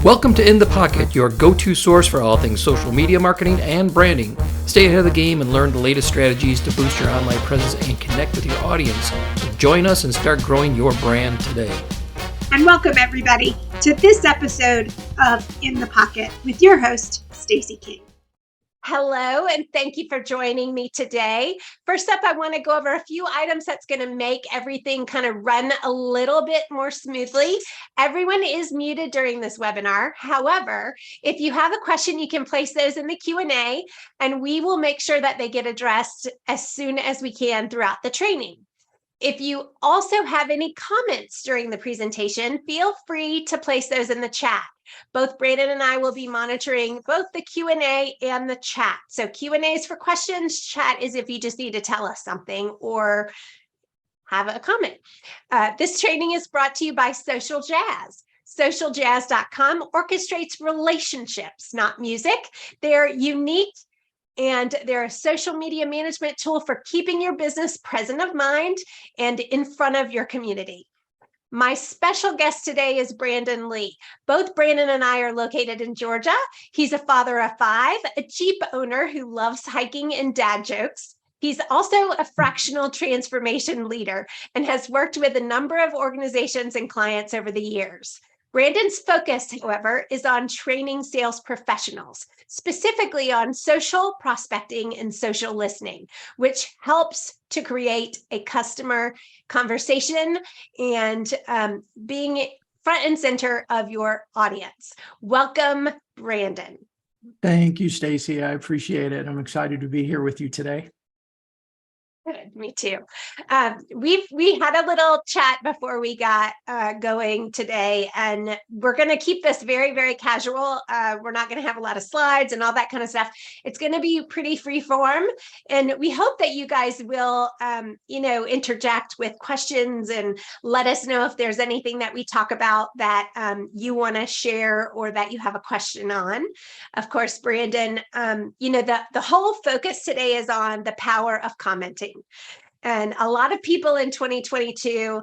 Welcome to In the Pocket, your go-to source for all things social media marketing and branding. Stay ahead of the game and learn the latest strategies to boost your online presence and connect with your audience. So join us and start growing your brand today. And welcome everybody to this episode of In the Pocket with your host, Stacie King. Hello, and thank you for joining me today. First up, I want to go over a few items that's going to make everything kind of run a little bit more smoothly. Everyone is muted during this webinar. However, if you have a question, you can place those in the Q&A, and we will make sure that they get addressed as soon as we can throughout the training. If you also have any comments during the presentation, feel free to place those in the chat. Both Brandon and I will be monitoring both the Q&A and the chat. So Q&A is for questions, chat is if you just need to tell us something or have a comment. This training is brought to you by Social Jazz. SocialJazz.com orchestrates relationships, not music. They're unique, and they're a social media management tool for keeping your business present of mind and in front of your community. My special guest today is Brandon Lee. Both Brandon and I are located in Georgia. He's a father of 5, a Jeep owner who loves hiking and dad jokes. He's also a fractional transformation leader and has worked with a number of organizations and clients over the years. Brandon's focus, however, is on training sales professionals, specifically on social prospecting and social listening, which helps to create a customer conversation and being front and center of your audience. Welcome, Brandon. Thank you, Stacie. I appreciate it. I'm excited to be here with you today. Good, me too. We had a little chat before we got going today, and we're going to keep this very, very casual. We're not going to have a lot of slides and all that kind of stuff. It's going to be pretty free form, and we hope that you guys will, interject with questions and let us know if there's anything that we talk about that you want to share or that you have a question on. Of course, Brandon, the whole focus today is on the power of commenting. And a lot of people in 2022,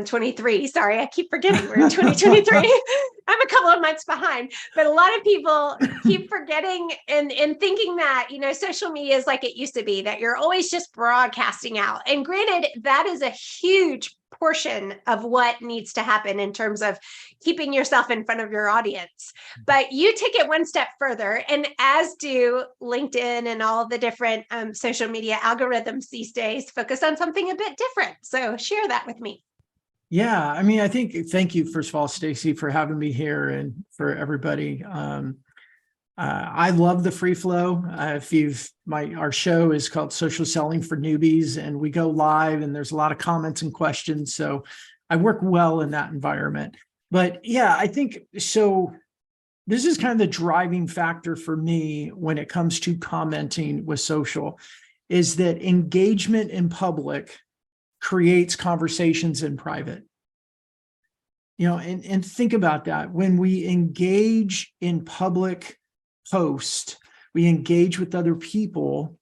23, sorry, I keep forgetting we're in 2023. I'm a couple of months behind, but a lot of people keep forgetting and thinking that, social media is like it used to be, that you're always just broadcasting out. And granted, that is a huge portion of what needs to happen in terms of keeping yourself in front of your audience. But you take it one step further, and as do LinkedIn and all the different social media algorithms these days, focus on something a bit different. So share that with me. Yeah, thank you, first of all, Stacie, for having me here and for everybody. I love the free flow. Our show is called Social Selling for Newbies, and we go live and there's a lot of comments and questions. So I work well in that environment. But yeah, I think so. This is kind of the driving factor for me when it comes to commenting with social, is that engagement in public creates conversations in private. And think about that. When we engage in public post, we engage with other people,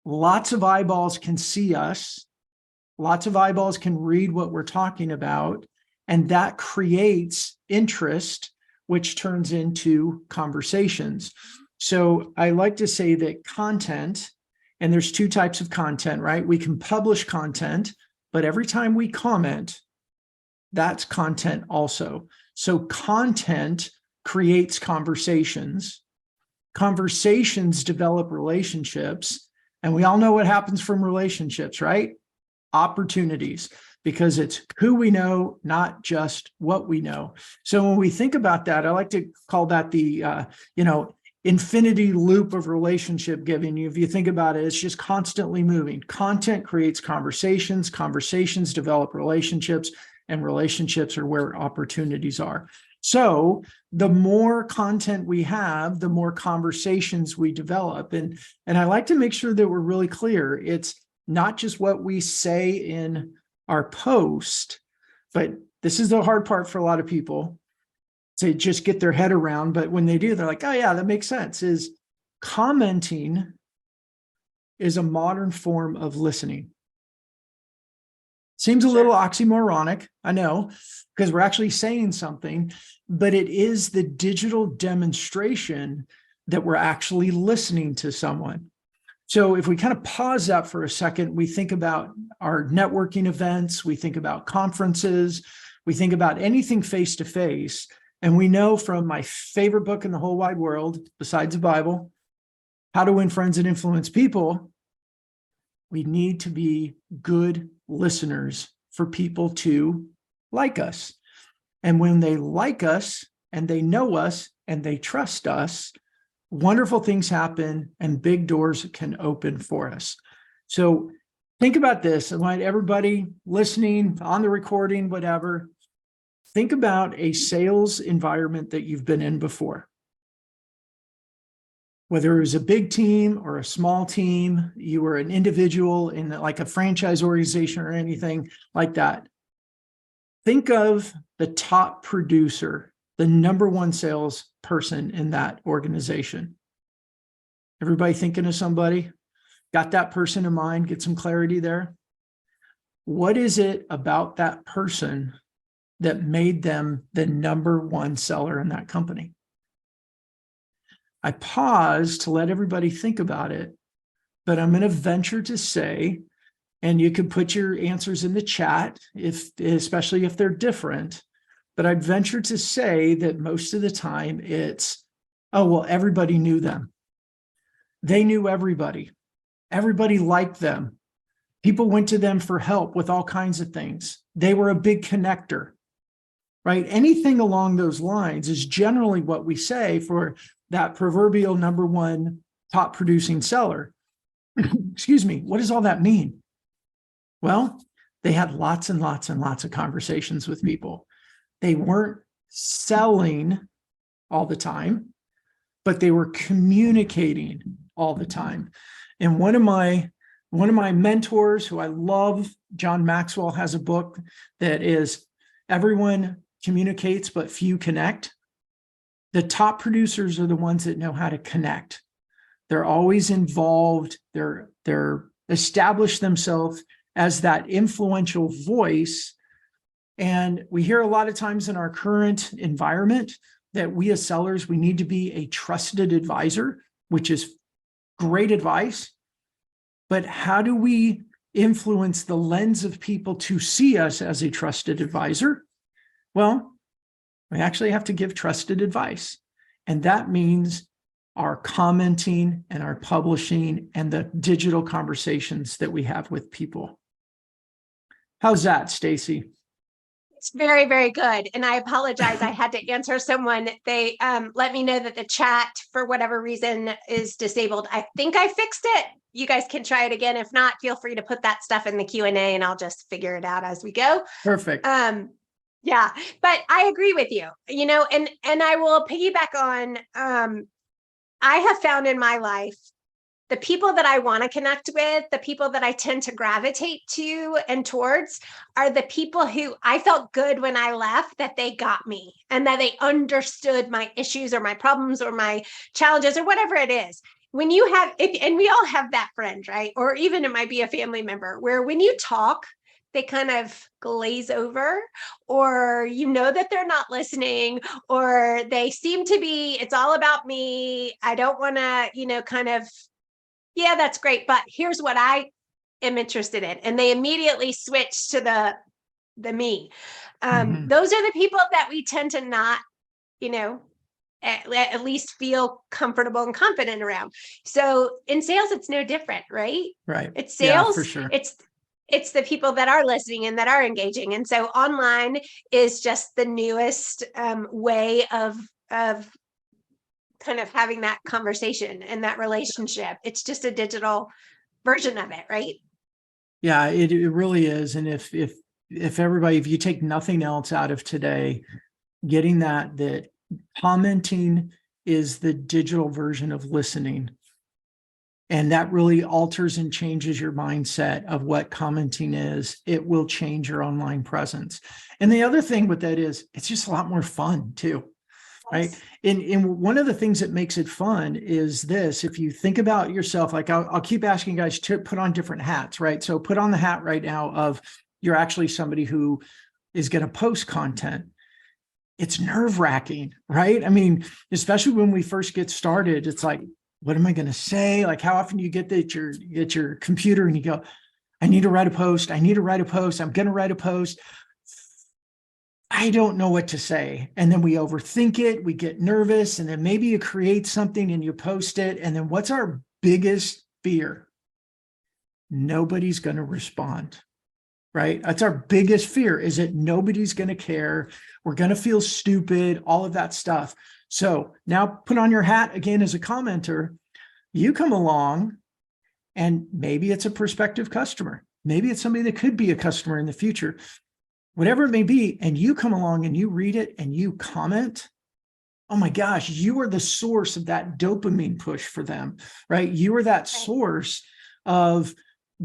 lots of eyeballs can see us, lots of eyeballs can read what we're talking about, and that creates interest, which turns into conversations. So I like to say that content, and there's 2 types of content, right? We can publish content, but every time we comment, that's content also. So content creates conversations. Conversations develop relationships. And we all know what happens from relationships, right? Opportunities, because it's who we know, not just what we know. So when we think about that, I like to call that the, infinity loop of relationship giving. If you think about it, it's just constantly moving. Content creates conversations, conversations develop relationships, and relationships are where opportunities are. So the more content we have, the more conversations we develop. And I like to make sure that we're really clear. It's not just what we say in our post, but this is the hard part for a lot of people to just get their head around. But when they do, they're like, oh yeah, that makes sense. Is commenting is a modern form of listening. Seems a Sure. little oxymoronic, I know, because we're actually saying something, but it is the digital demonstration that we're actually listening to someone. So if we kind of pause that for a second, we think about our networking events, we think about conferences, we think about anything face to face. And we know from my favorite book in the whole wide world, besides the Bible, How to Win Friends and Influence People, we need to be good listeners for people to like us. And when they like us and they know us and they trust us, wonderful things happen and big doors can open for us. So think about this. I want everybody listening on the recording, whatever, think about a sales environment that you've been in before. Whether it was a big team or a small team, you were an individual in like a franchise organization or anything like that. Think of the top producer, the number one salesperson in that organization. Everybody thinking of somebody? Got that person in mind? Get some clarity there. What is it about that person that made them the number one seller in that company? I pause to let everybody think about it, but I'm going to venture to say, and you can put your answers in the chat, especially if they're different, but I'd venture to say that most of the time it's, oh, well, everybody knew them. They knew everybody. Everybody liked them. People went to them for help with all kinds of things. They were a big connector, right? Anything along those lines is generally what we say for that proverbial number one top producing seller. Excuse me. What does all that mean? Well, they had lots and lots and lots of conversations with people. They weren't selling all the time, but they were communicating all the time. And one of my mentors who I love, John Maxwell, has a book that is Everyone Communicates, but Few Connect. The top producers are the ones that know how to connect. They're always involved. They're established themselves as that influential voice. And we hear a lot of times in our current environment that we as sellers, we need to be a trusted advisor, which is great advice. But how do we influence the lens of people to see us as a trusted advisor? Well, we actually have to give trusted advice. And that means our commenting and our publishing and the digital conversations that we have with people. How's that, Stacie? It's very, very good. And I apologize. I had to answer someone. They let me know that the chat, for whatever reason, is disabled. I think I fixed it. You guys can try it again. If not, feel free to put that stuff in the Q&A and I'll just figure it out as we go. Perfect. Yeah, but I agree with you, and I will piggyback on, I have found in my life, the people that I want to connect with, the people that I tend to gravitate to and towards are the people who I felt good when I left, that they got me and that they understood my issues or my problems or my challenges or whatever it is. When you have, and we all have that friend, right? Or even it might be a family member where when you talk, they kind of glaze over, or that they're not listening, or they seem to be, it's all about me. I don't want to, kind of, yeah, that's great, but here's what I am interested in. And they immediately switch to the me. Those are the people that we tend to not, at least feel comfortable and confident around. So in sales, it's no different, right? Right. It's sales. Yeah, for sure. It's the people that are listening and that are engaging. And so online is just the newest way of kind of having that conversation and that relationship. It's just a digital version of it, right? Yeah, it really is. And if everybody, if you take nothing else out of today, getting that commenting is the digital version of listening. And that really alters and changes your mindset of what commenting is. It will change your online presence. And the other thing with that is it's just a lot more fun too, right? And one of the things that makes it fun is this: if you think about yourself, like I'll keep asking you guys to put on different hats, right? So put on the hat right now of you're actually somebody who is going to post content. It's nerve-wracking, right? I mean, especially when we first get started, it's like, what am I going to say? Like, how often do you get that your computer and you go, I need to write a post. I need to write a post. I'm going to write a post. I don't know what to say. And then we overthink it. We get nervous. And then maybe you create something and you post it. And then what's our biggest fear? Nobody's going to respond, right? That's our biggest fear, is that nobody's going to care. We're going to feel stupid, all of that stuff. So now put on your hat again as a commenter. You come along and maybe it's a prospective customer. Maybe it's somebody that could be a customer in the future, whatever it may be. And you come along and you read it and you comment. Oh my gosh, you are the source of that dopamine push for them, right? You are that source of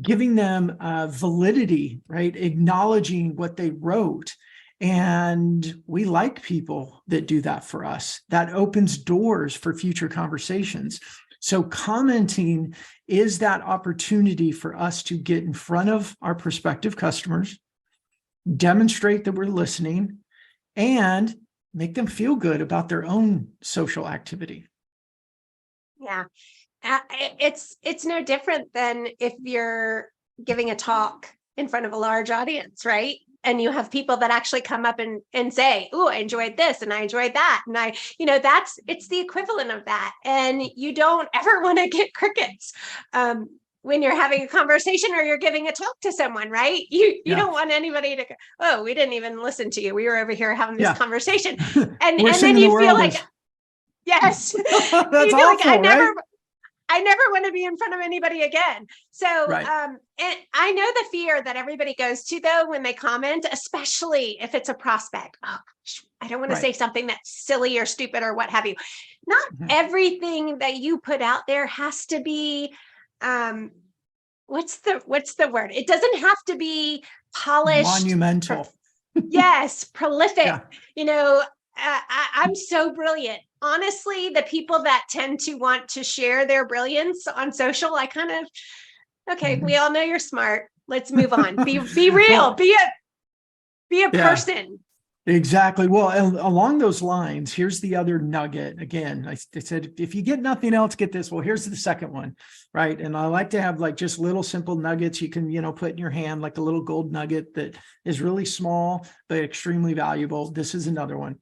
giving them validity, right? Acknowledging what they wrote. And we like people that do that for us. That opens doors for future conversations. So commenting is that opportunity for us to get in front of our prospective customers, demonstrate that we're listening, and make them feel good about their own social activity. Yeah. It's no different than if you're giving a talk in front of a large audience, right? And you have people that actually come up and say, "Oh, I enjoyed this and I enjoyed that." And it's the equivalent of that. And you don't ever want to get crickets when you're having a conversation or you're giving a talk to someone, right? You don't want anybody to go, "Oh, we didn't even listen to you. We were over here having this conversation." And then you feel like, yes, that's awful, right? I never want to be in front of anybody again. So, and I know the fear that everybody goes to though, when they comment, especially if it's a prospect. Oh, gosh, I don't want to say something that's silly or stupid or what have you. Not everything that you put out there has to be, what's the word? It doesn't have to be polished. Monumental. Yes. Prolific. Yeah. I'm so brilliant. Honestly, the people that tend to want to share their brilliance on social, I kind of, okay, we all know you're smart. Let's move on. Be real. Be a person. Exactly. Well, along those lines, here's the other nugget. Again, I said, if you get nothing else, get this. Well, here's the second one, right? And I like to have like just little simple nuggets you can, put in your hand, like a little gold nugget that is really small, but extremely valuable. This is another one.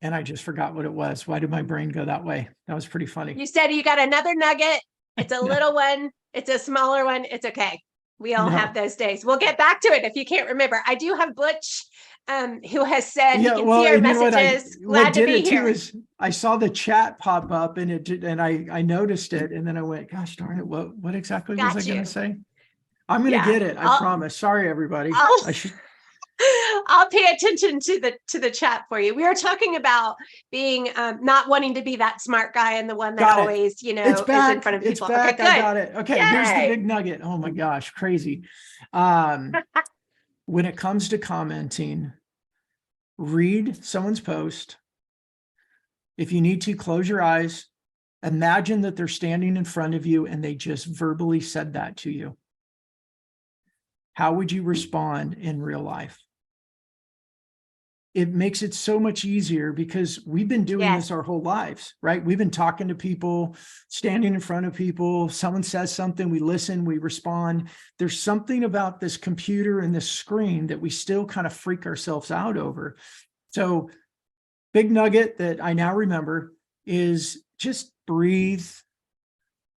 And I just forgot what it was. Why did my brain go that way? That was pretty funny. You said you got another nugget. It's a little one. It's a smaller one. It's okay. We all have those days. We'll get back to it if you can't remember. I do have Butch, who has said he can see our messages. Glad to be here. I saw the chat pop up and I noticed it. And then I went, gosh darn it. What exactly was I going to say? I'm going to get it. I promise. Sorry, everybody. I'll pay attention to the chat for you. We were talking about being not wanting to be that smart guy and the one that always, is in front of people. It's back. Okay, I got it. Okay, here's the big nugget. Oh my gosh, crazy. When it comes to commenting, read someone's post. If you need to, close your eyes. Imagine that they're standing in front of you and they just verbally said that to you. How would you respond in real life? It makes it so much easier because we've been doing this our whole lives, right? We've been talking to people, standing in front of people. Someone says something, we listen, we respond. There's something about this computer and this screen that we still kind of freak ourselves out over. So big nugget that I now remember is just breathe,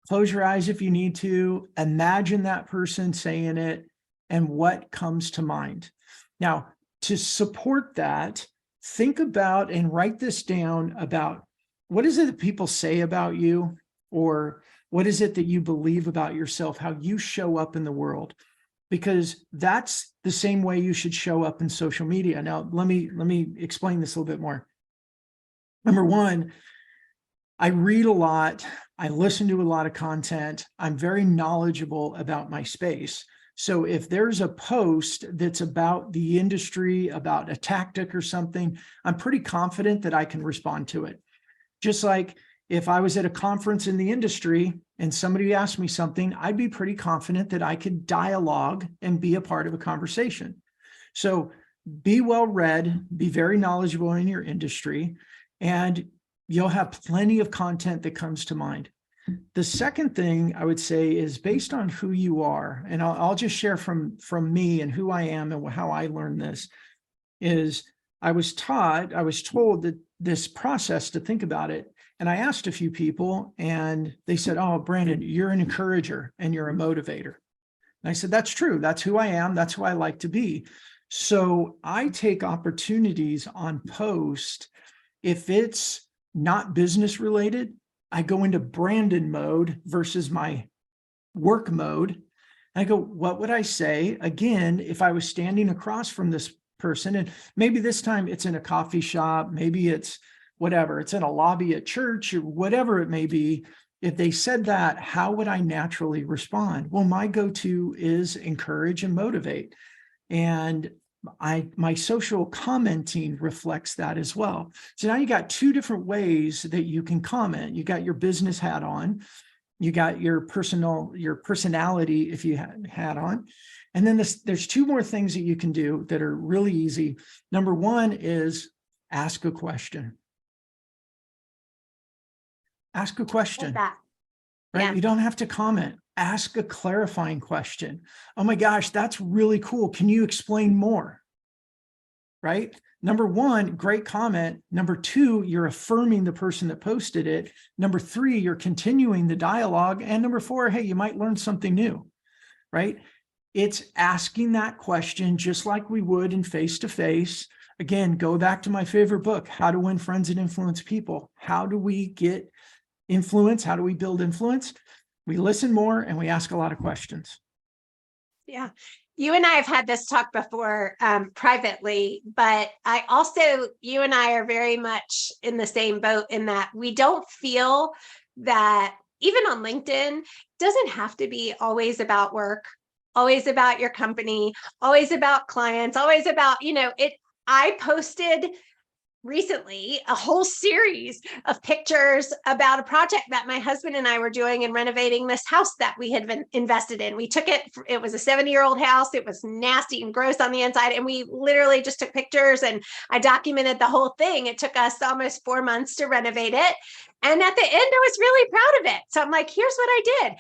close your eyes if you need to, imagine that person saying it and what comes to mind. Now, to support that, think about and write this down about what is it that people say about you, or what is it that you believe about yourself, how you show up in the world, because that's the same way you should show up in social media. Now, let me explain this a little bit more. Number one, I read a lot. I listen to a lot of content. I'm very knowledgeable about my space. So if there's a post that's about the industry, about a tactic or something, I'm pretty confident that I can respond to it. Just like if I was at a conference in the industry and somebody asked me something, I'd be pretty confident that I could dialogue and be a part of a conversation. So be well read, be very knowledgeable in your industry, and you'll have plenty of content that comes to mind. The second thing I would say is based on who you are, and I'll just share from me and who I am and how I learned this, is I was told that this process to think about it. And I asked a few people and they said, oh, Brandon, you're an encourager and you're a motivator. And I said, that's true. That's who I am. That's who I like to be. So I take opportunities on post. If it's not business related, I go into Brandon mode versus my work mode. I go, what would I say? Again, if I was standing across from this person, and maybe this time it's in a coffee shop, maybe it's whatever, it's in a lobby at church or whatever it may be. If they said that, how would I naturally respond? Well, my go-to is encourage and motivate. And my social commenting reflects that as well. So now you got two different ways that you can comment. You got your business hat on, you got your personality if you had hat on. And then there's two more things that you can do that are really easy. Number one is ask a question. Ask a question, right? Yeah. You don't have to comment. Ask a clarifying question. Oh my gosh, that's really cool. Can you explain more? Right? Number one, great comment. Number two, you're affirming the person that posted it. Number three, you're continuing the dialogue. And number four, hey, you might learn something new, right? It's asking that question just like we would in face-to-face. Again, go back to my favorite book, How to Win Friends and Influence People. How do we get influence? How do we build influence? We listen more and we ask a lot of questions. Yeah. You and I have had this talk before privately, but you and I are very much in the same boat in that we don't feel that even on LinkedIn, it doesn't have to be always about work, always about your company, always about clients, always about, I posted recently a whole series of pictures about a project that my husband and I were doing and renovating this house that we had been invested in. We took it was a 70-year-old house. It was nasty and gross on the inside. And we literally just took pictures and I documented the whole thing. It took us almost 4 months to renovate it. And at the end, I was really proud of it. So I'm like, here's what I did.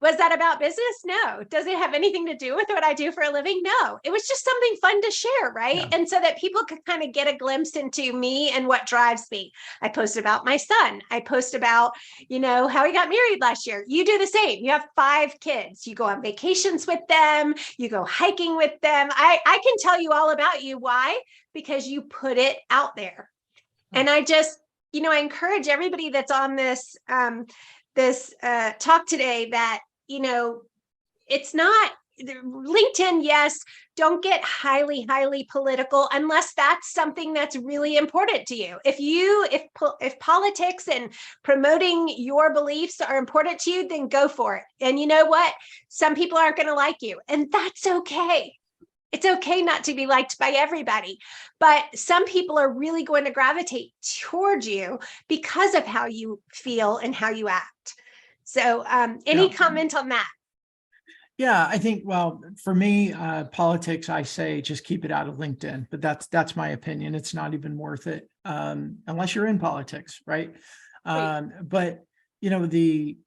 Was that about business? No. Does it have anything to do with what I do for a living? No. It was just something fun to share, right? Yeah. And so that people could kind of get a glimpse into me and what drives me. I post about my son. I post about, how he got married last year. You do the same. You have 5 kids. You go on vacations with them. You go hiking with them. I can tell you all about you. Why? Because you put it out there. And I just, I encourage everybody that's on this talk today that, it's not LinkedIn. Yes. Don't get highly political unless that's something that's really important to you. If politics and promoting your beliefs are important to you, then go for it. And you know what? Some people aren't going to like you, and that's okay. It's okay not to be liked by everybody, but some people are really going to gravitate towards you because of how you feel and how you act. So any comment on that? Yeah, I think, well, for me, politics, I say just keep it out of LinkedIn, but that's my opinion. It's not even worth it unless you're in politics, right? But the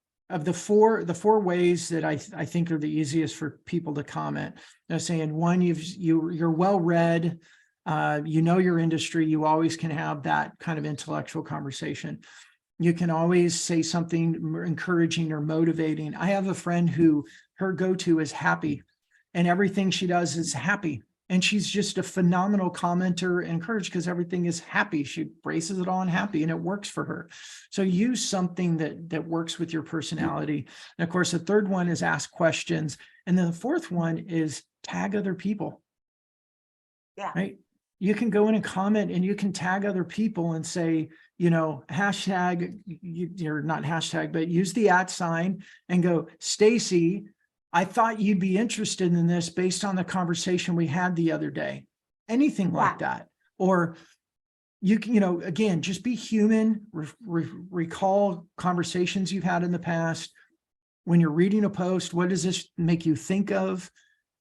four ways that I think are the easiest for people to comment. Saying one, you're well read, your industry. You always can have that kind of intellectual conversation. You can always say something encouraging or motivating. I have a friend who her go-to is happy, and everything she does is happy. And she's just a phenomenal commenter and encouraged because everything is happy. She braces it on happy and it works for her. So use something that works with your personality. And of course, the third one is ask questions. And then the fourth one is tag other people. Yeah. Right. You can go in and comment and you can tag other people and say, hashtag, you're not hashtag, but use the @ and go, Stacie, I thought you'd be interested in this based on the conversation we had the other day. Anything like that. Or you can, again, just be human, recall conversations you've had in the past, When you're reading a post, what does this make you think of?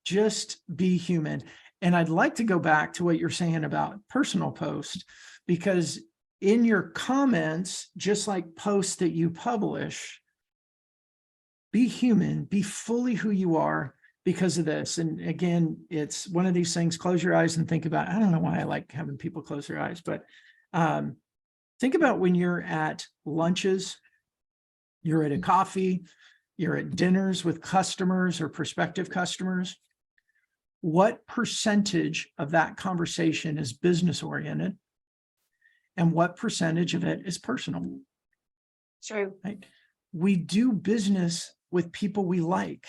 Just be human. And I'd like to go back to what you're saying about personal post, because in your comments, just like posts that you publish, be human, be fully who you are because of this. And again, it's one of these things, close your eyes and think about, I don't know why I like having people close their eyes, but think about when you're at lunches, you're at a coffee, you're at dinners with customers or prospective customers. What percentage of that conversation is business oriented? And what percentage of it is personal? True. Right? We do business with people we like.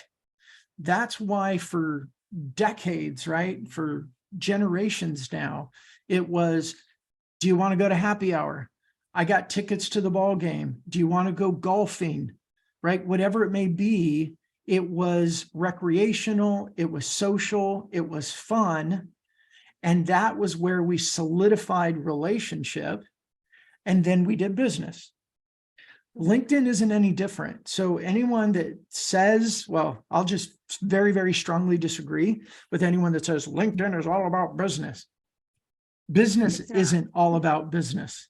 That's why for decades, right? For generations now, it was, do you want to go to happy hour? I got tickets to the ball game. Do you want to go golfing? Right? Whatever it may be, it was recreational, it was social, it was fun. And that was where we solidified relationship. And then we did business. LinkedIn isn't any different. So anyone that says, well, I'll just very, very strongly disagree with anyone that says LinkedIn is all about business. Business isn't all about business.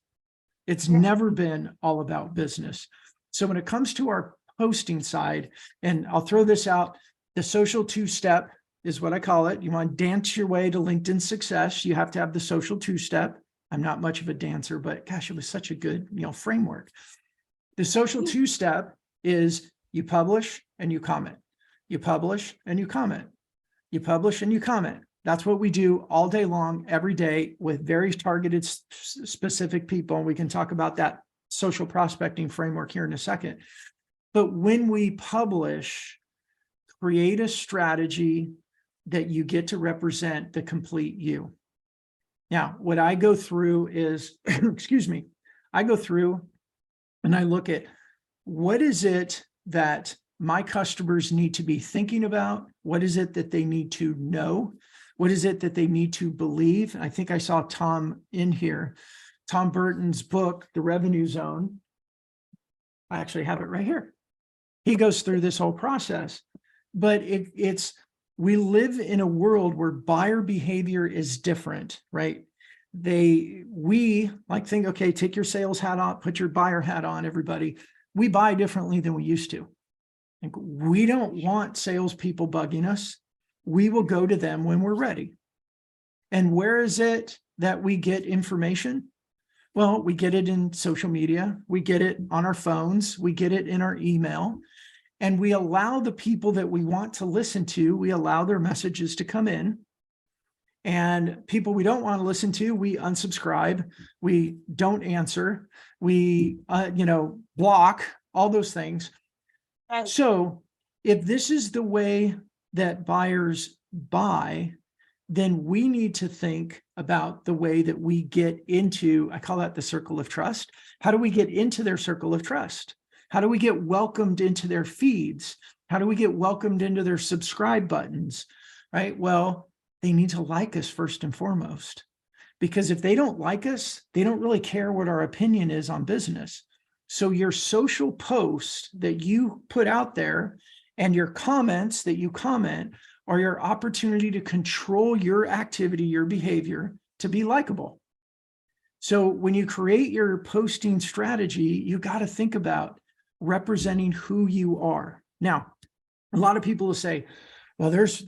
It's never been all about business. So when it comes to our posting side, and I'll throw this out, the social two-step is what I call it. You want to dance your way to LinkedIn success. You have to have the social two-step. I'm not much of a dancer, but gosh, it was such a good, framework. The social two-step is you publish and you comment. You publish and you comment. You publish and you comment. That's what we do all day long, every day, with very targeted, specific people. And we can talk about that social prospecting framework here in a second. But when we publish, create a strategy that you get to represent the complete you. Now, what I go through is, I go through and I look at what is it that my customers need to be thinking about? What is it that they need to know? What is it that they need to believe? I think I saw Tom in here, Tom Burton's book, The Revenue Zone. I actually have it right here. He goes through this whole process, but we live in a world where buyer behavior is different, right? We think, okay, take your sales hat on, put your buyer hat on, everybody. We buy differently than we used to. Like, we don't want salespeople bugging us. We will go to them when we're ready. And where is it that we get information? Well, we get it in social media. We get it on our phones. We get it in our email. And we allow the people that we want to listen to, we allow their messages to come in. And people we don't want to listen to, we unsubscribe, we don't answer, we, block, all those things. So if this is the way that buyers buy, then we need to think about the way that we get into, I call that the circle of trust. How do we get into their circle of trust? How do we get welcomed into their feeds? How do we get welcomed into their subscribe buttons, right? Well, they need to like us first and foremost, because if they don't like us, they don't really care what our opinion is on business. So your social posts that you put out there and your comments that you comment are your opportunity to control your activity, your behavior, to be likable. So when you create your posting strategy, you got to think about representing who you are. Now, a lot of people will say, well, there's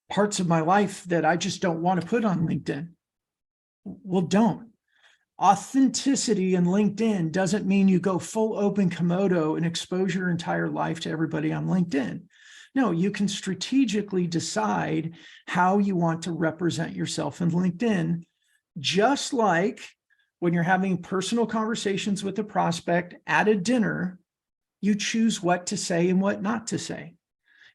parts of my life that I just don't want to put on LinkedIn. Well, don't. Authenticity in LinkedIn doesn't mean you go full open Komodo and expose your entire life to everybody on LinkedIn. No, you can strategically decide how you want to represent yourself in LinkedIn, just like when you're having personal conversations with a prospect at a dinner, you choose what to say and what not to say.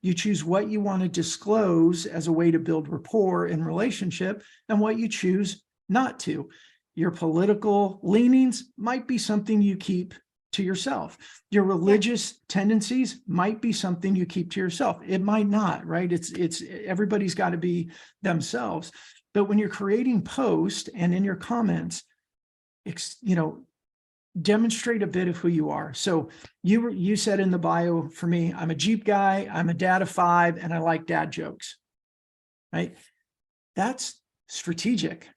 You choose what you want to disclose as a way to build rapport and relationship and what you choose not to. Your political leanings might be something you keep to yourself. Your religious tendencies might be something you keep to yourself. It might not, right? It's everybody's got to be themselves. But when you're creating posts and in your comments, demonstrate a bit of who you are. So you said in the bio for me, I'm a Jeep guy, I'm a dad of 5, and I like dad jokes, right? That's strategic.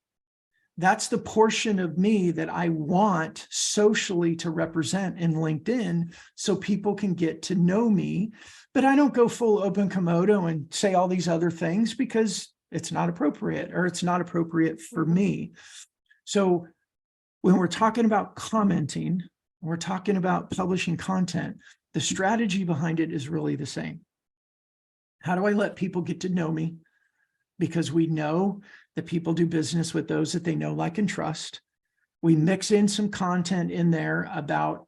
That's the portion of me that I want socially to represent in LinkedIn so people can get to know me. But I don't go full open Komodo and say all these other things because it's not appropriate, or it's not appropriate for me. So when we're talking about commenting, we're talking about publishing content, the strategy behind it is really the same. How do I let people get to know me? Because we know that people do business with those that they know, like, and trust. We mix in some content in there about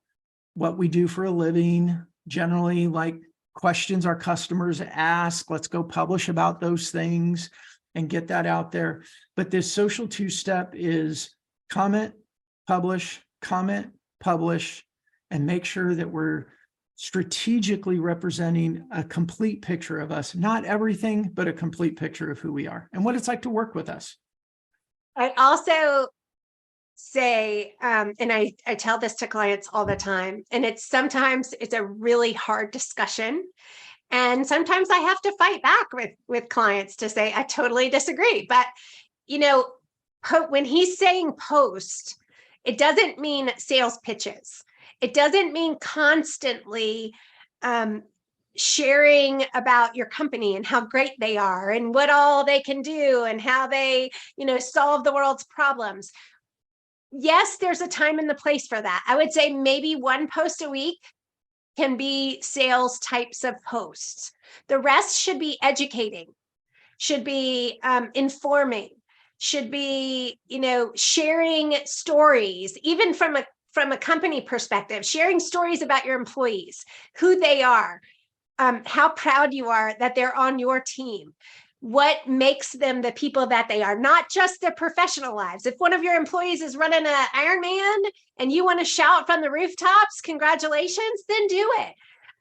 what we do for a living, generally like questions our customers ask. Let's go publish about those things and get that out there. But this social 2-step is comment, publish, and make sure that we're strategically representing a complete picture of us, not everything, but a complete picture of who we are and what it's like to work with us. I also say, and I tell this to clients all the time, and sometimes it's a really hard discussion. And sometimes I have to fight back with clients to say, I totally disagree. But, when he's saying post, it doesn't mean sales pitches. It doesn't mean constantly sharing about your company and how great they are and what all they can do and how they, solve the world's problems. Yes, there's a time and the place for that. I would say maybe one post a week can be sales types of posts. The rest should be educating, should be informing, should be, sharing stories, even from a company perspective, sharing stories about your employees, who they are, how proud you are that they're on your team, what makes them the people that they are, not just their professional lives. If one of your employees is running an Ironman and you want to shout from the rooftops, congratulations, then do it.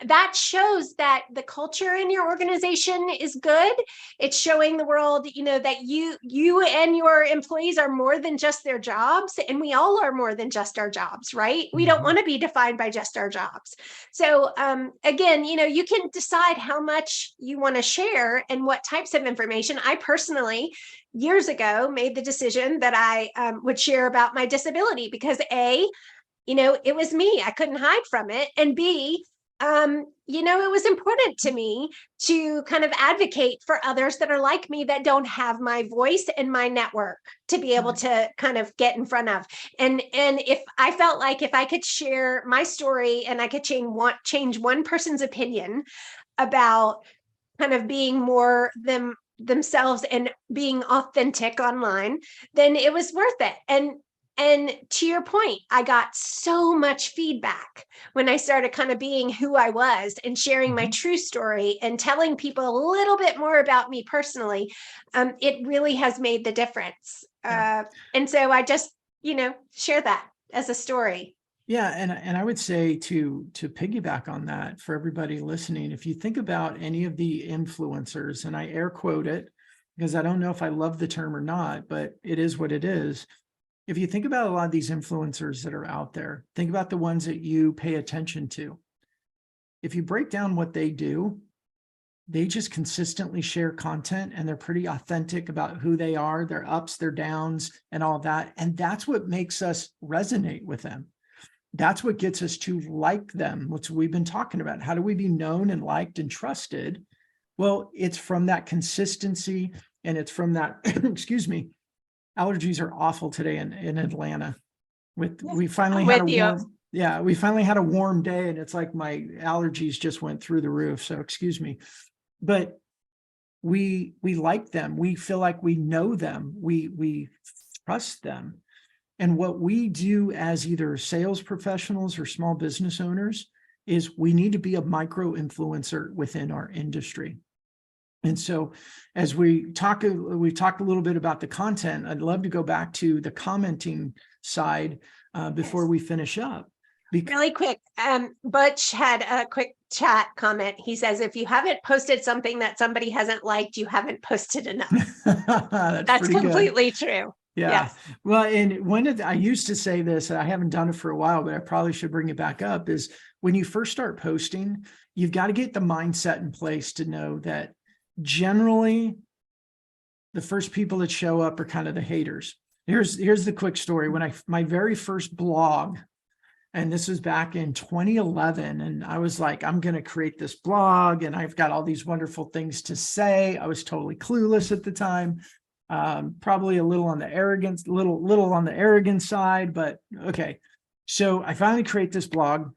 That shows that the culture in your organization is good. It's showing the world, that you and your employees are more than just their jobs. And we all are more than just our jobs, right? We don't want to be defined by just our jobs. So again, you can decide how much you want to share and what types of information. I personally, years ago, made the decision that I would share about my disability because A, it was me. I couldn't hide from it. And B, it was important to me to kind of advocate for others that are like me that don't have my voice and my network to be able to kind of get in front of. And if I felt like if I could share my story and I could change one person's opinion about kind of being more themselves and being authentic online, then it was worth it. And to your point, I got so much feedback when I started kind of being who I was and sharing my true story and telling people a little bit more about me personally. It really has made the difference. Yeah. And so I just, share that as a story. Yeah. And I would say to piggyback on that for everybody listening, if you think about any of the influencers, and I air quote it because I don't know if I love the term or not, but it is what it is. If you think about a lot of these influencers that are out there, think about the ones that you pay attention to. If you break down what they do, they just consistently share content and they're pretty authentic about who they are, their ups, their downs, and all that. And that's what makes us resonate with them. That's what gets us to like them, which we've been talking about. How do we be known and liked and trusted? Well, it's from that consistency and it's from that, excuse me, allergies are awful today in Atlanta. We finally had we finally had a warm day and it's like my allergies just went through the roof. So excuse me, but we like them. We feel like we know them. We trust them. And what we do as either sales professionals or small business owners is we need to be a micro influencer within our industry. And so as we talked a little bit about the content, I'd love to go back to the commenting side before we finish up. Really quick, Butch had a quick chat comment. He says, if you haven't posted something that somebody hasn't liked, you haven't posted enough. That's completely true. Yeah. Yes. Well, and I used to say this, and I haven't done it for a while, but I probably should bring it back up, is when you first start posting, you've got to get the mindset in place to know that generally the first people that show up are kind of the haters. Here's the quick story. When my very first blog, and this was back in 2011, and I was like, I'm going to create this blog and I've got all these wonderful things to say. I was totally clueless at the time. Probably a little on the arrogance, little on the arrogant side, but okay. So I finally create this blog,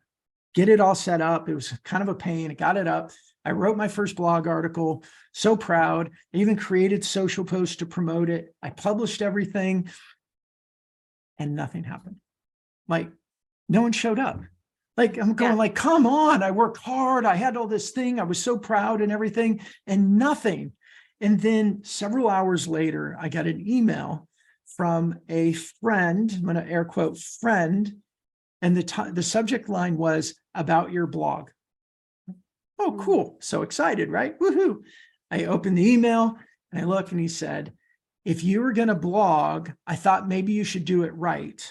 get it all set up. It was kind of a pain. I got it up. I wrote my first blog article, so proud. I even created social posts to promote it. I published everything and nothing happened. Like, no one showed up. Like, I'm going like, come on, I worked hard. I had all this thing. I was so proud and everything, and nothing. And then several hours later, I got an email from a friend, I'm going to air quote friend, and the subject line was about your blog. Oh, cool. So excited, right? Woohoo. I opened the email and I look, and he said, if you were going to blog, I thought maybe you should do it right.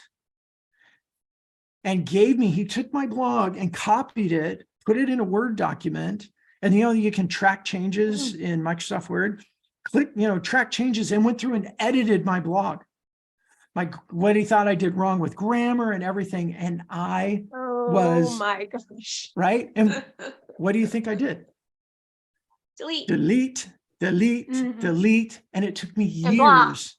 And he took my blog and copied it, put it in a Word document. And, you can track changes in Microsoft Word, track changes, and went through and edited my blog. What he thought I did wrong with grammar and everything. And I was, oh my gosh. Right. And what do you think I did? Delete. And it took me years.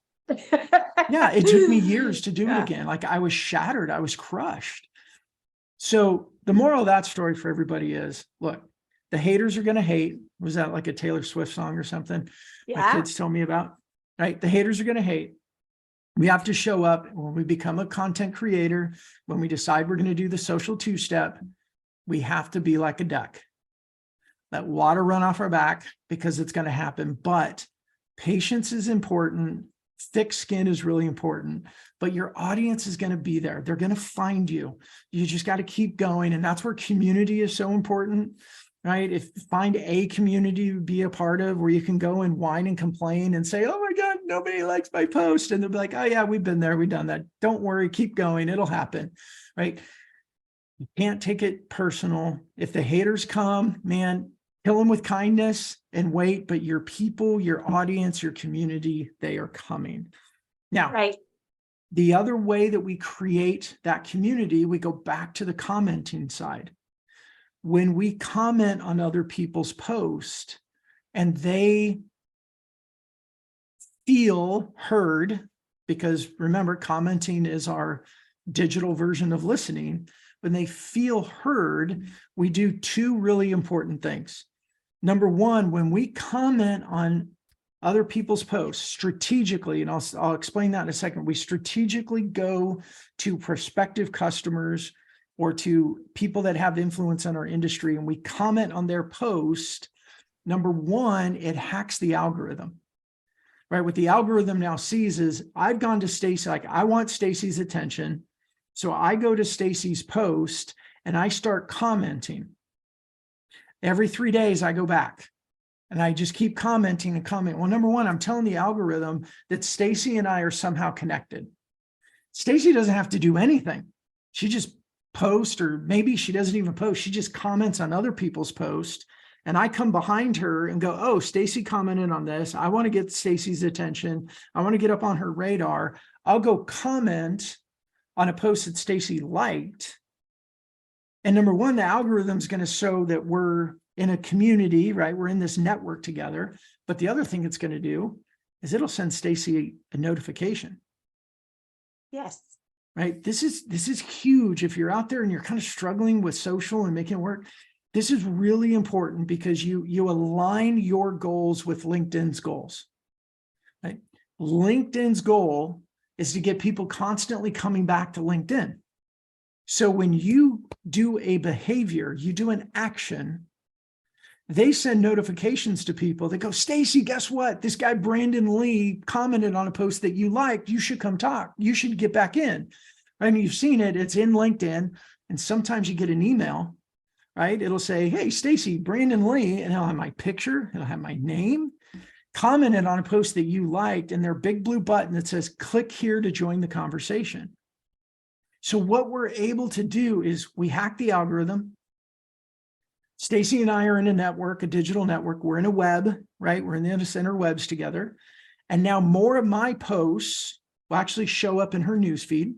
Yeah, it took me years to do it again. Like, I was shattered. I was crushed. So the moral of that story for everybody is, look, the haters are going to hate. Was that like a Taylor Swift song or something? My kids tell me about, right? The haters are going to hate. We have to show up when we become a content creator. When we decide we're going to do the social two-step, we have to be like a duck. Let water run off our back, because it's going to happen. But patience is important. Thick skin is really important, but your audience is going to be there. They're going to find you. You just got to keep going. And that's where community is so important, right? Find a community to be a part of, where you can go and whine and complain and say, oh my God, nobody likes my post. And they'll be like, oh yeah, we've been there. We've done that. Don't worry. Keep going. It'll happen, right? You can't take it personal. If the haters come, man, kill them with kindness and wait, but your people, your audience, your community, they are coming. Now, the other way that we create that community, we go back to the commenting side. When we comment on other people's posts and they feel heard, because remember, commenting is our digital version of listening. When they feel heard, we do two really important things. Number one, when we comment on other people's posts strategically, and I'll explain that in a second, we strategically go to prospective customers or to people that have influence on our industry, and we comment on their post. Number one, it hacks the algorithm, right? What the algorithm now sees is, I've gone to Stacie, like, I want Stacie's attention. So I go to Stacie's post and I start commenting. Every 3 days I go back and I just keep commenting and comment. Well, number one, I'm telling the algorithm that Stacie and I are somehow connected. Stacie doesn't have to do anything. She just posts, or maybe she doesn't even post. She just comments on other people's posts. And I come behind her and go, oh, Stacie commented on this. I want to get Stacie's attention. I want to get up on her radar. I'll go comment on a post that Stacie liked. And number one, the algorithm is going to show that we're in a community, right? We're in this network together. But the other thing it's going to do is it'll send Stacie a notification. Yes. Right. This is huge. If you're out there and you're kind of struggling with social and making it work, this is really important, because you align your goals with LinkedIn's goals. Right? LinkedIn's goal is to get people constantly coming back to LinkedIn. So when you do a behavior, you do an action, they send notifications to people. They go, Stacie, guess what? This guy, Brandon Lee, commented on a post that you liked. You should come talk. You should get back in. Right? And you've seen it. It's in LinkedIn. And sometimes you get an email, right? It'll say, hey, Stacie, Brandon Lee, and it'll have my picture. It'll have my name. commented on a post that you liked, and their big blue button that says, click here to join the conversation. So what we're able to do is we hack the algorithm. Stacie and I are in a network, a digital network. We're in a web, right? We're in the interwebs together. And now more of my posts will actually show up in her newsfeed.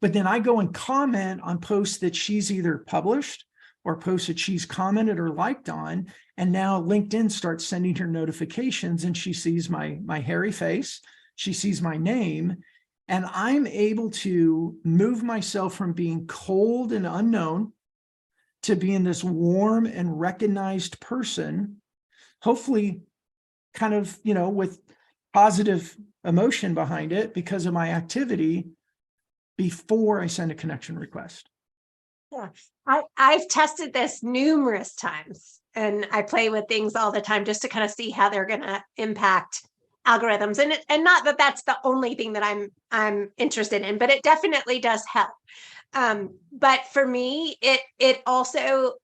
But then I go and comment on posts that she's either published or posts that she's commented or liked on. And now LinkedIn starts sending her notifications, and she sees my hairy face. She sees my name. And I'm able to move myself from being cold and unknown to being this warm and recognized person, hopefully kind of, with positive emotion behind it because of my activity before I send a connection request. Yeah, I've tested this numerous times, and I play with things all the time just to kind of see how they're going to impact algorithms. And not that that's the only thing that I'm interested in, but it definitely does help. But for me, it also,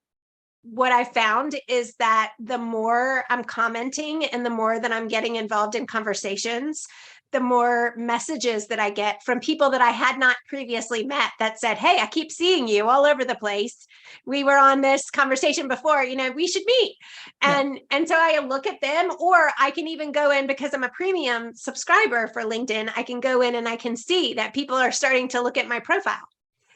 what I found is that the more I'm commenting and the more that I'm getting involved in conversations, the more messages that I get from people that I had not previously met that said, hey, I keep seeing you all over the place. We were on this conversation before, we should meet. And so I look at them, or I can even go in, because I'm a premium subscriber for LinkedIn, I can go in and I can see that people are starting to look at my profile.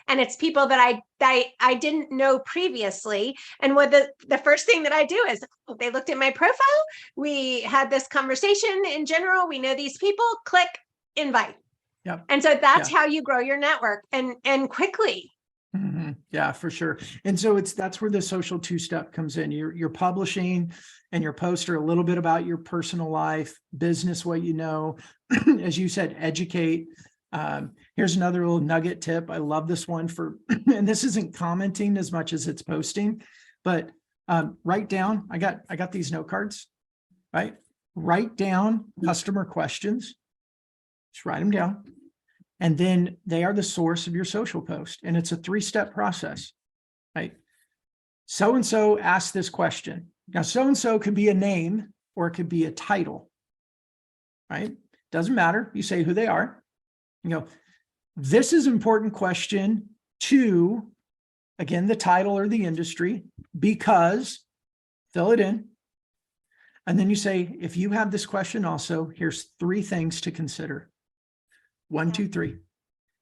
And it's people that I didn't know previously. And what the first thing that I do is, they looked at my profile. We had this conversation in general. We know these people. Click invite. Yep. And so that's how you grow your network, and quickly. Mm-hmm. Yeah, for sure. And so that's where the social two-step comes in. You're publishing, and your posts are a little bit about your personal life, business, what you know, as you said, educate. Here's another little nugget tip. I love this one and this isn't commenting as much as it's posting, but write down, I got these note cards, right? Write down customer questions, just write them down. And then they are the source of your social post. And it's a 3-step process, right? So-and-so asked this question. Now, so-and-so could be a name or it could be a title, right? Doesn't matter. You say who they are. This is an important question to, again, the title or the industry, because fill it in. And then you say, if you have this question also, here's 3 things to consider. 1, 2, 3.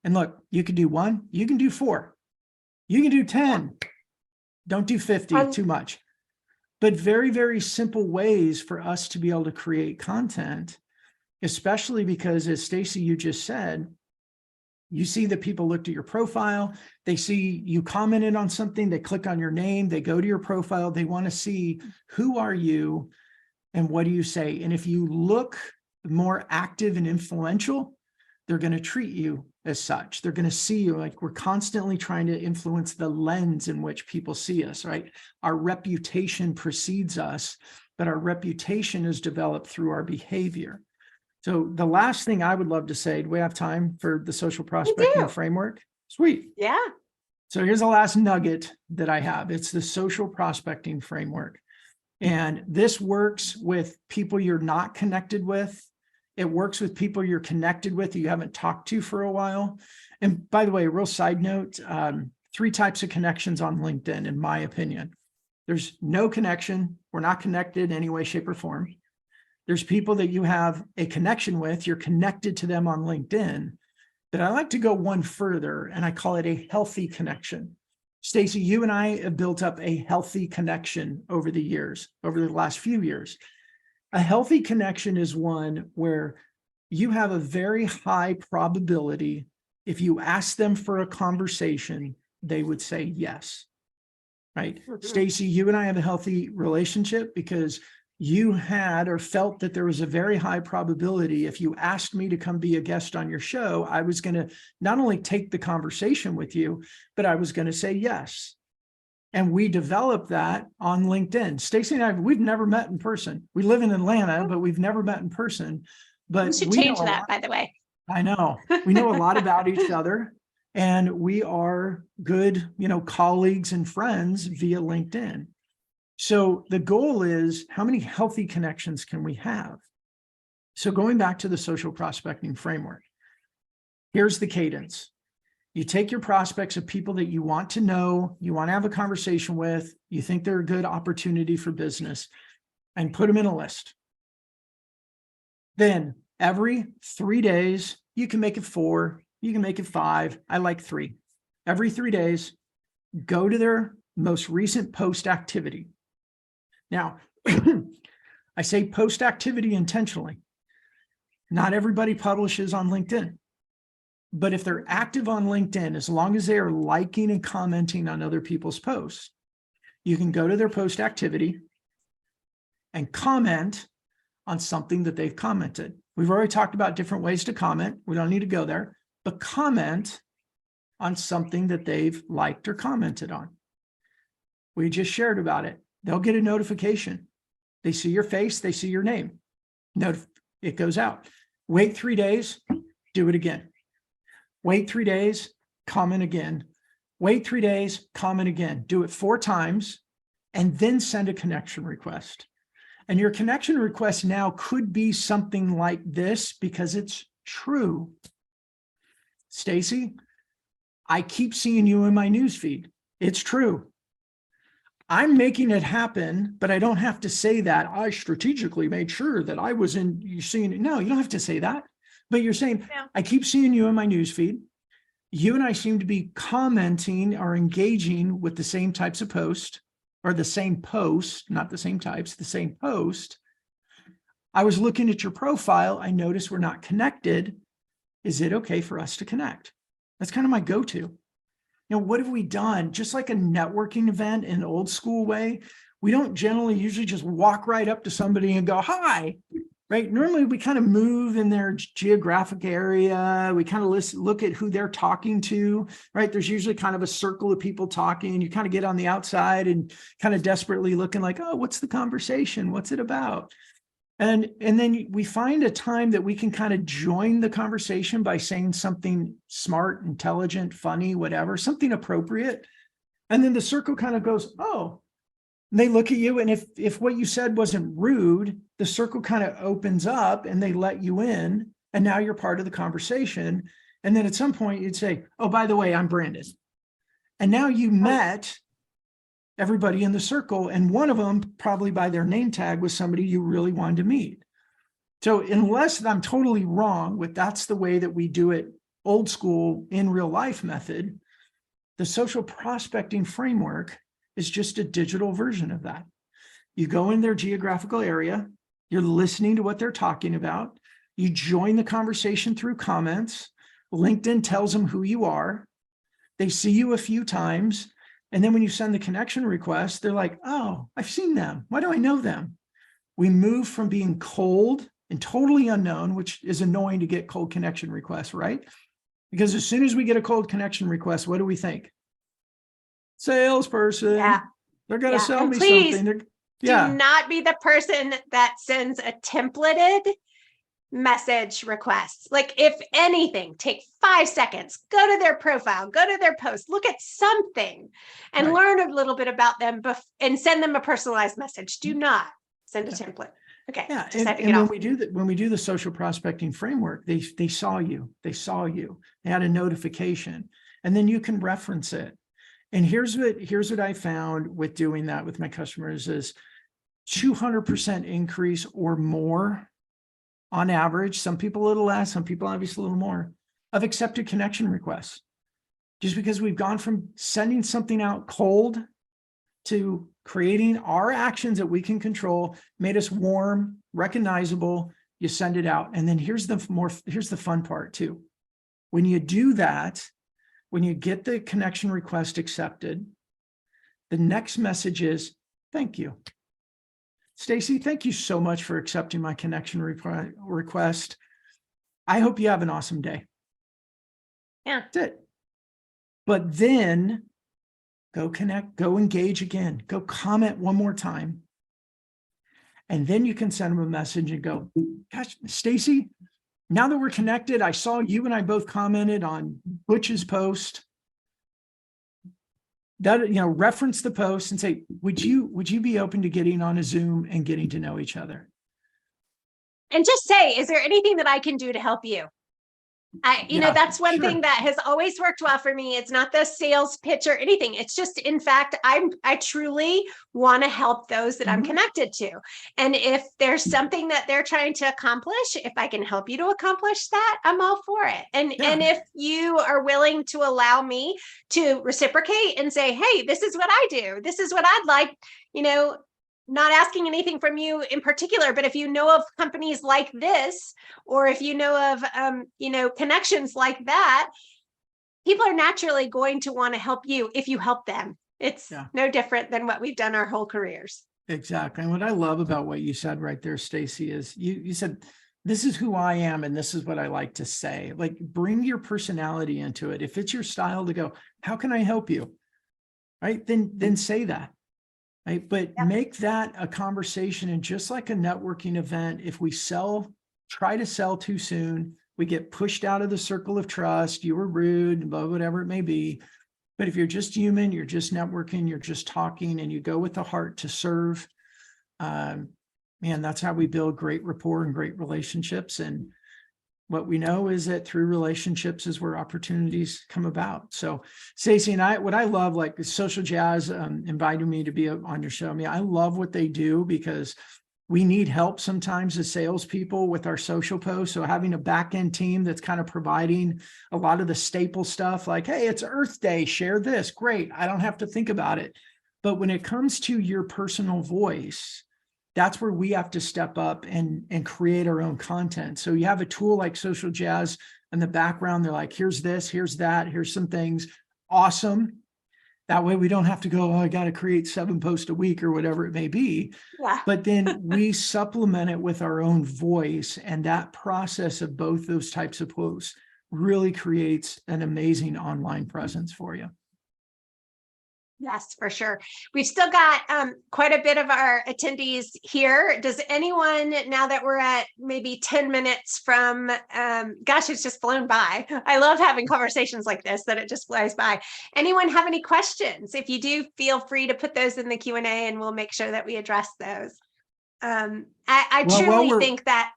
And look, you can do 1, you can do 4, you can do 10. Don't do 50, too much. But very, very simple ways for us to be able to create content, especially because, as Stacie, you just said, you see that people looked at your profile, they see you commented on something, they click on your name, they go to your profile, they want to see who are you and what do you say. And if you look more active and influential, they're going to treat you as such. They're going to see you like we're constantly trying to influence the lens in which people see us, right? Our reputation precedes us, but our reputation is developed through our behavior. So the last thing I would love to say, do we have time for the social prospecting framework? Sweet. Yeah. So here's the last nugget that I have. It's the social prospecting framework. And this works with people you're not connected with. It works with people you're connected with that you haven't talked to for a while. And by the way, a real side note, 3 types of connections on LinkedIn, in my opinion. There's no connection. We're not connected in any way, shape, or form. There's people that you have a connection with, you're connected to them on LinkedIn, but I like to go one further, and I call it a healthy connection. Stacie, you and I have built up a healthy connection over the years, over the last few years. A healthy connection is one where you have a very high probability, if you ask them for a conversation, they would say yes, right? Mm-hmm. Stacie, you and I have a healthy relationship because you had or felt that there was a very high probability if you asked me to come be a guest on your show, I was going to not only take the conversation with you, but I was going to say yes. And we developed that on LinkedIn. Stacie and I, we've never met in person. We live in Atlanta, but we've never met in person. But we should change that, by the way. I know. We know a lot about each other, and we are good, colleagues and friends via LinkedIn. So the goal is, how many healthy connections can we have? So going back to the social prospecting framework, here's the cadence. You take your prospects of people that you want to know, you want to have a conversation with, you think they're a good opportunity for business, and put them in a list. Then every 3 days, you can make it 4, you can make it 5. I like 3. Every 3 days, go to their most recent post activity. Now, I say post activity intentionally. Not everybody publishes on LinkedIn. But if they're active on LinkedIn, as long as they are liking and commenting on other people's posts, you can go to their post activity and comment on something that they've commented. We've already talked about different ways to comment. We don't need to go there, but comment on something that they've liked or commented on. We just shared about it. They'll get a notification. They see your face, they see your name. It goes out. Wait 3 days, do it again. Wait 3 days, comment again. Wait 3 days, comment again. Do it 4 times, and then send a connection request. And your connection request now could be something like this, because it's true. Stacie, I keep seeing you in my newsfeed. It's true. I'm making it happen, but I don't have to say that. I strategically made sure that I was in, you seeing it. No, you don't have to say that. But you're saying, I keep seeing you in my newsfeed. You and I seem to be commenting or engaging with the same types of posts, or the same post, not the same types, the same post. I was looking at your profile. I noticed we're not connected. Is it okay for us to connect? That's kind of my go-to. What have we done? Just like a networking event in an old school way, we don't generally usually just walk right up to somebody and go, hi, right? Normally we kind of move in their geographic area. We kind of look at who they're talking to, right? There's usually kind of a circle of people talking, and you kind of get on the outside and kind of desperately looking like, oh, what's the conversation? What's it about? And then we find a time that we can kind of join the conversation by saying something smart, intelligent, funny, whatever, something appropriate. And then the circle kind of goes, oh, and they look at you. And if what you said wasn't rude, the circle kind of opens up and they let you in. And now you're part of the conversation. And then at some point you'd say, oh, by the way, I'm Brandon. And now you met everybody in the circle, and one of them, probably by their name tag, was somebody you really wanted to meet. So unless I'm totally wrong with that's the way that we do it, old school in real life method, the social prospecting framework is just a digital version of that. You go in their geographical area, you're listening to what they're talking about, you join the conversation through comments, LinkedIn tells them who you are, they see you a few times, and then when you send the connection request, they're like, oh, I've seen them. Why do I know them? We move from being cold and totally unknown, which is annoying to get cold connection requests, right? Because as soon as we get a cold connection request, what do we think? Salesperson. Yeah. They're going to sell and me please, something. Do not be the person that sends a templated message requests. Like, if anything, take 5 seconds, go to their profile, go to their post, look at something and learn a little bit about them and send them a personalized message. Do not send a template. Okay. Yeah. And when we do the social prospecting framework, they saw you, they had a notification, and then you can reference it. And here's what I found with doing that with my customers is 200% increase or more on average, some people a little less, some people obviously a little more, of accepted connection requests. Just because we've gone from sending something out cold to creating our actions that we can control, made us warm, recognizable, you send it out. And then here's the fun part too. When you do that, when you get the connection request accepted, the next message is, thank you. Stacie, thank you so much for accepting my connection request. I hope you have an awesome day. Yeah. That's it. But then go connect, go engage again, go comment one more time. And then you can send them a message and go, gosh, Stacie, now that we're connected, I saw you and I both commented on Butch's post. that, reference the post and say, would you be open to getting on a Zoom and getting to know each other? And just say, is there anything that I can do to help you? That's one thing that has always worked well for me. It's not the sales pitch or anything. It's just, in fact, I truly want to help those that I'm connected to. And if there's something that they're trying to accomplish, if I can help you to accomplish that, I'm all for it. And if you are willing to allow me to reciprocate and say, hey, this is what I do, this is what I'd like, not asking anything from you in particular, but if you know of companies like this, or if you know of, connections like that, people are naturally going to want to help you if you help them. It's no different than what we've done our whole careers. Exactly. And what I love about what you said right there, Stacie, is you said, this is who I am, and this is what I like to say. Like, bring your personality into it. If it's your style to go, how can I help you? Right. Then say that. Right. But make that a conversation. And just like a networking event, if we try to sell too soon, we get pushed out of the circle of trust. You were rude, whatever it may be. But if you're just human, you're just networking, you're just talking, and you go with the heart to serve, that's how we build great rapport and great relationships. And what we know is that through relationships is where opportunities come about. So Stacie and what I love, like Social Jazz invited me to be on your show. I love what they do, because we need help sometimes as salespeople with our social posts. So having a back end team that's kind of providing a lot of the staple stuff, like, hey, it's Earth Day, share this. Great. I don't have to think about it. But when it comes to your personal voice, that's where we have to step up and create our own content. So you have a tool like Social Jazz in the background. They're like, here's this, here's that, here's some things. Awesome. That way we don't have to go, I got to create 7 posts a week or whatever it may be. Yeah. But then we supplement it with our own voice. And that process of both those types of posts really creates an amazing online presence for you. Yes, for sure. We've still got quite a bit of our attendees here. Does anyone, now that we're at maybe 10 minutes from, gosh, it's just flown by. I love having conversations like this, that it just flies by. Anyone have any questions? If you do, feel free to put those in the Q&A and we'll make sure that we address those. I truly think that,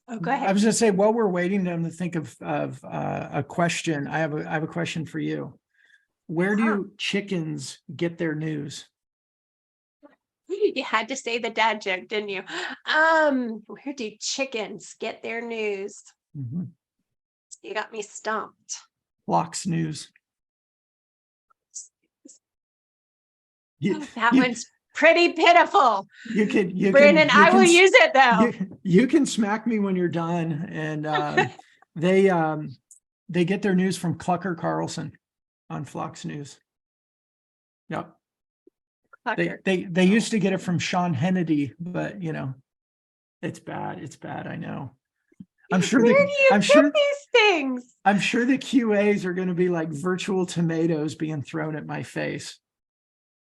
oh, go ahead. I was going to say, while we're waiting them to think of a question, I have a question for you. Where do chickens get their news? You had to say the dad joke, didn't you? Where do chickens get their news? You got me stumped. Fox News. That one's pretty pitiful. You Brandon, I will use it though. You can smack me when you're done. And they get their news from Clucker Carlson on Fox News. Yep. They used to get it from Sean Hannity, but it's bad. It's bad. I know. I'm sure these things. I'm sure the QAs are going to be like virtual tomatoes being thrown at my face.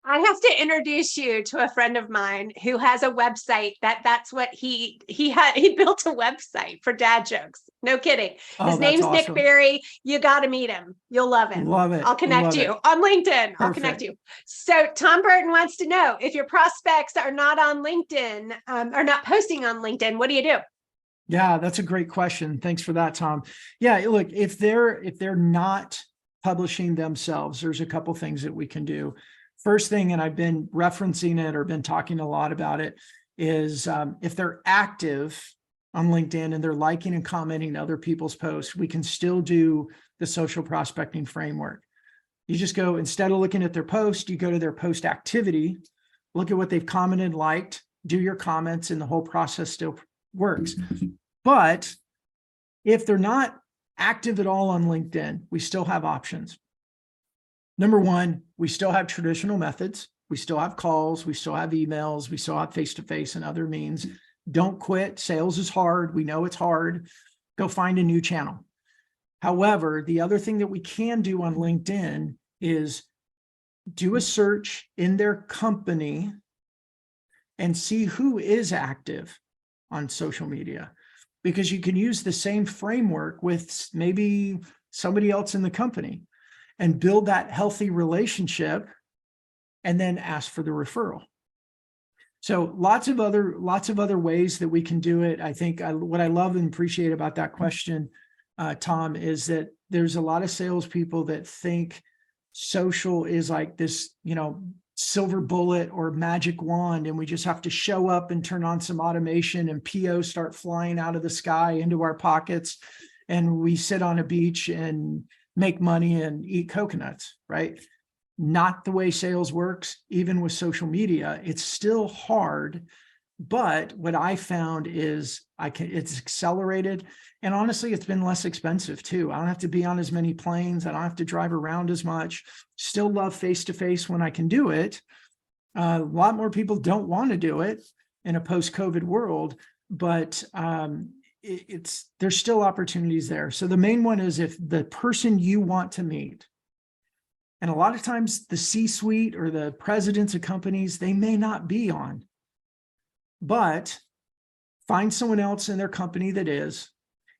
I have to introduce you to a friend of mine who has a website that's what he built a website for dad jokes. No kidding. His name's awesome. Nick Berry. You got to meet him. You'll love him. Love it. I'll connect you on LinkedIn. Perfect. I'll connect you. So Tom Burton wants to know, if your prospects are not on LinkedIn, are not posting on LinkedIn, what do you do? Yeah, that's a great question. Thanks for that, Tom. Yeah, look, if they're not publishing themselves, there's a couple things that we can do. First thing, and I've been referencing it or been talking a lot about it, is if they're active on LinkedIn and they're liking and commenting other people's posts, we can still do the social prospecting framework. You just go, instead of looking at their post, you go to their post activity, look at what they've commented, liked, do your comments, and the whole process still works. But if they're not active at all on LinkedIn, we still have options. Number one, we still have traditional methods. We still have calls. We still have emails. We still have face-to-face and other means. Don't quit. Sales is hard. We know it's hard. Go find a new channel. However, the other thing that we can do on LinkedIn is do a search in their company and see who is active on social media, because you can use the same framework with maybe somebody else in the company and build that healthy relationship and then ask for the referral. So lots of other ways that we can do it. I think what I love and appreciate about that question, Tom, is that there's a lot of salespeople that think social is like this, silver bullet or magic wand, and we just have to show up and turn on some automation and POs start flying out of the sky into our pockets, and we sit on a beach and make money and eat coconuts, right? Not the way sales works. Even with social media, it's still hard. But what I found is it's accelerated. And honestly, it's been less expensive too. I don't have to be on as many planes. I don't have to drive around as much. Still love face-to-face when I can do it. A lot more people don't want to do it in a post-COVID world, but there's still opportunities there. So the main one is if the person you want to meet, and a lot of times the C-suite or the presidents of companies, they may not be on, but find someone else in their company that is.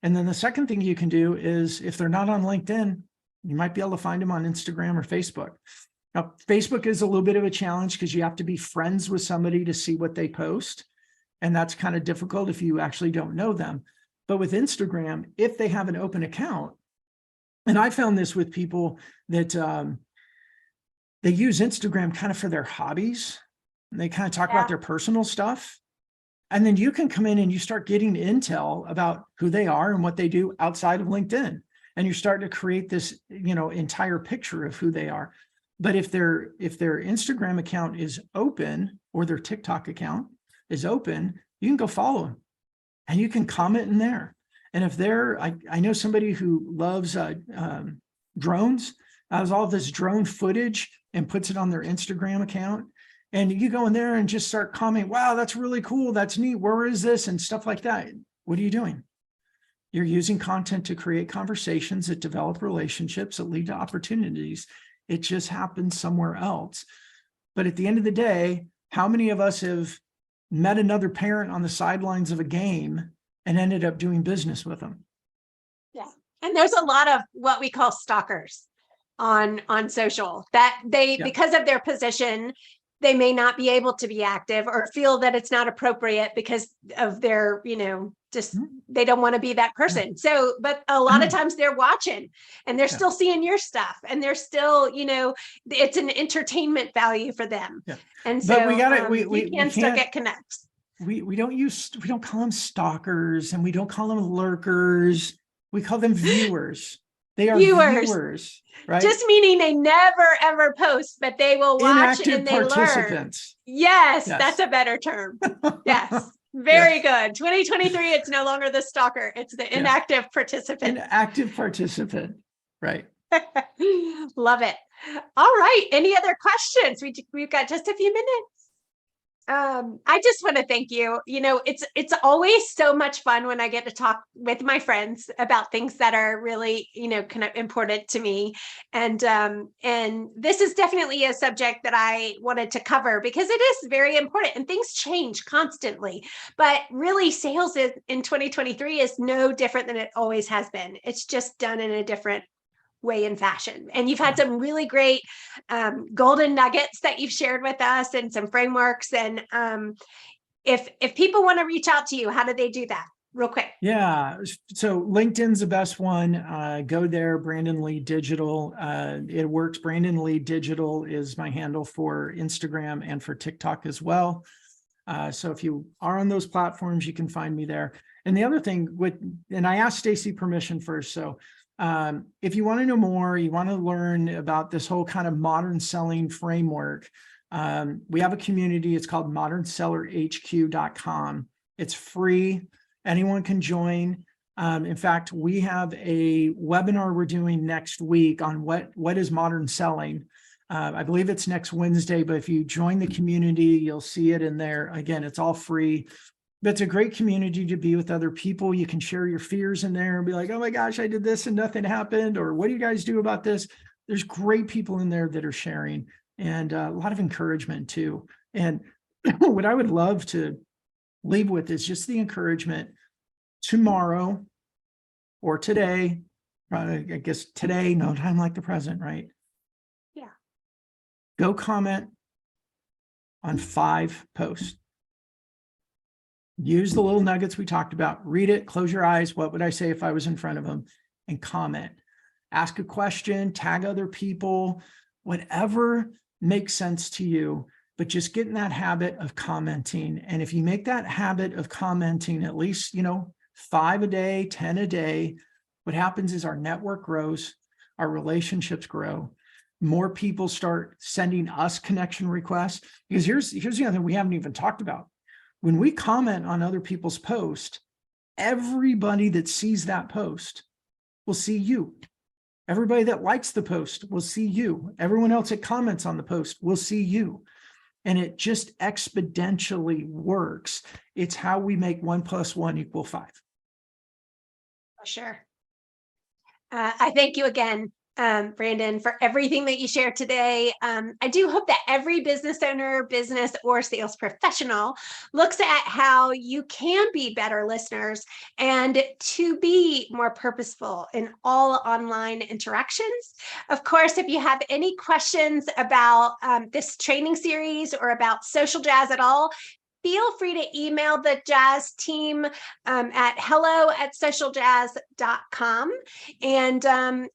And then the second thing you can do is if they're not on LinkedIn, you might be able to find them on Instagram or Facebook. Now, Facebook is a little bit of a challenge because you have to be friends with somebody to see what they post. And that's kind of difficult if you actually don't know them. But with Instagram, if they have an open account, and I found this with people that they use Instagram kind of for their hobbies, and they kind of talk about their personal stuff. And then you can come in and you start getting intel about who they are and what they do outside of LinkedIn. And you're starting to create this, entire picture of who they are. But if their Instagram account is open or their TikTok account is open, you can go follow them and you can comment in there. And if I know somebody who loves drones, has all this drone footage and puts it on their Instagram account. And you go in there and just start commenting, wow, that's really cool. That's neat. Where is this? And stuff like that. What are you doing? You're using content to create conversations that develop relationships that lead to opportunities. It just happens somewhere else. But at the end of the day, how many of us have met another parent on the sidelines of a game and ended up doing business with them? Yeah. And there's a lot of what we call stalkers on social that because of their position, they may not be able to be active or feel that it's not appropriate because of their, just they don't want to be that person. So, but a lot of times they're watching and they're still seeing your stuff and they're still, it's an entertainment value for them. Yeah. And so we can still get connects. We don't call them stalkers and we don't call them lurkers. We call them viewers. They are viewers, right? Just meaning they never ever post, but they will watch Inactive and they participants. learn. Yes, that's a better term. Yes, very good. 2023, it's no longer the stalker; it's the inactive participant. Inactive participant, right? Love it. All right. Any other questions? We've got just a few minutes. I just want to thank you. It's always so much fun when I get to talk with my friends about things that are really, kind of important to me. And this is definitely a subject that I wanted to cover because it is very important and things change constantly. But really sales in 2023 is no different than it always has been. It's just done in a different way and fashion. And you've had some really great golden nuggets that you've shared with us and some frameworks. And if people want to reach out to you, how do they do that? Real quick. Yeah. So LinkedIn's the best one. Go there, Brandon Lee Digital. It works. Brandon Lee Digital is my handle for Instagram and for TikTok as well. So if you are on those platforms, you can find me there. And the other thing and I asked Stacie permission first. So if you want to know more, you want to learn about this whole kind of modern selling framework, we have a community. It's called modernsellerhq.com. It's free. Anyone can join. In fact, we have a webinar we're doing next week on what is modern selling. I believe it's next Wednesday, but if you join the community, you'll see it in there. Again, it's all free. But it's a great community to be with other people. You can share your fears in there and be like, oh my gosh, I did this and nothing happened. Or what do you guys do about this? There's great people in there that are sharing and a lot of encouragement too. And what I would love to leave with is just the encouragement tomorrow or today, I guess today, no time like the present, right? Yeah. Go comment on 5 posts. Use the little nuggets we talked about. Read it, close your eyes. What would I say if I was in front of them? And comment. Ask a question, tag other people, whatever makes sense to you. But just get in that habit of commenting. And if you make that habit of commenting at least, 5 a day, 10 a day, what happens is our network grows, our relationships grow. More people start sending us connection requests. Because here's the other thing we haven't even talked about. When we comment on other people's posts, everybody that sees that post will see you. Everybody that likes the post will see you. Everyone else that comments on the post will see you. And it just exponentially works. It's how we make 1 + 1 = 5. For sure. I thank you again, Brandon, for everything that you shared today. I do hope that every business owner, business, or sales professional looks at how you can be better listeners and to be more purposeful in all online interactions. Of course, if you have any questions about this training series or about social jazz at all, feel free to email the Jazz team at hello@socialjazz.com. And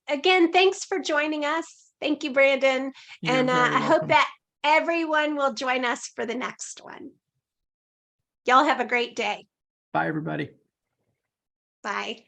again, thanks for joining us. Thank you, Brandon. You're and very I hope welcome. that everyone will join us for the next one. Y'all have a great day. Bye, everybody. Bye.